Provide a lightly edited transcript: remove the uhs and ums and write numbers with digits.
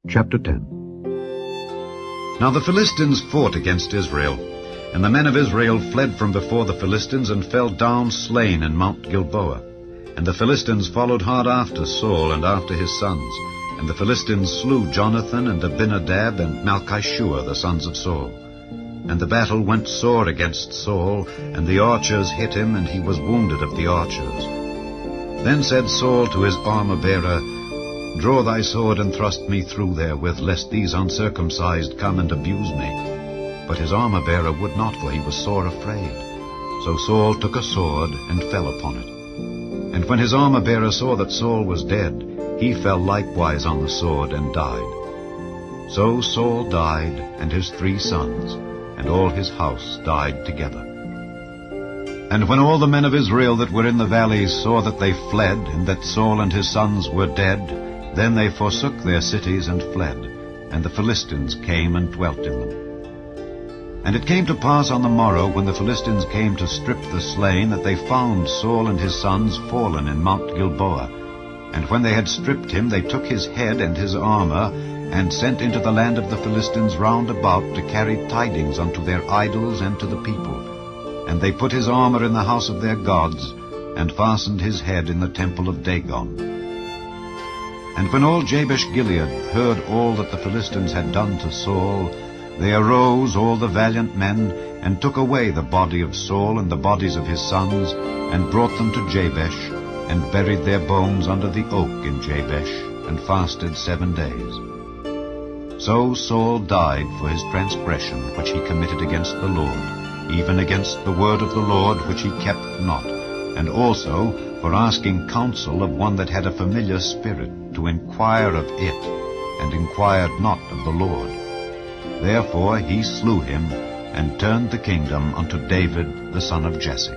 Chapter 10. Now the Philistines fought against Israel, and the men of Israel fled from before the Philistines and fell down slain in Mount Gilboa. And the Philistines followed hard after Saul and after his sons. And the Philistines slew Jonathan and Abinadab and Malchishua, the sons of Saul. And the battle went sore against Saul, and the archers hit him, and he was wounded of the archers. Then said Saul to his armor-bearer, Draw thy sword and thrust me through therewith, lest these uncircumcised come and abuse me. But his armor-bearer would not, for he was sore afraid. So Saul took a sword and fell upon it. And when his armor-bearer saw that Saul was dead, he fell likewise on the sword and died. So Saul died, and his 3 sons, and all his house died together. And when all the men of Israel that were in the valleys saw that they fled, and that Saul and his sons were dead, then they forsook their cities and fled, and the Philistines came and dwelt in them. And it came to pass on the morrow, when the Philistines came to strip the slain, that they found Saul and his sons fallen in Mount Gilboa. And when they had stripped him, they took his head and his armor, and sent into the land of the Philistines round about to carry tidings unto their idols and to the people. And they put his armor in the house of their gods, and fastened his head in the temple of Dagon. And when all Jabesh-Gilead heard all that the Philistines had done to Saul, they arose, all the valiant men, and took away the body of Saul and the bodies of his sons, and brought them to Jabesh, and buried their bones under the oak in Jabesh, and fasted 7 days. So Saul died for his transgression which he committed against the Lord, even against the word of the Lord which he kept not, and also for asking counsel of one that had a familiar spirit, to inquire of it, and inquired not of the Lord. Therefore he slew him, and turned the kingdom unto David the son of Jesse.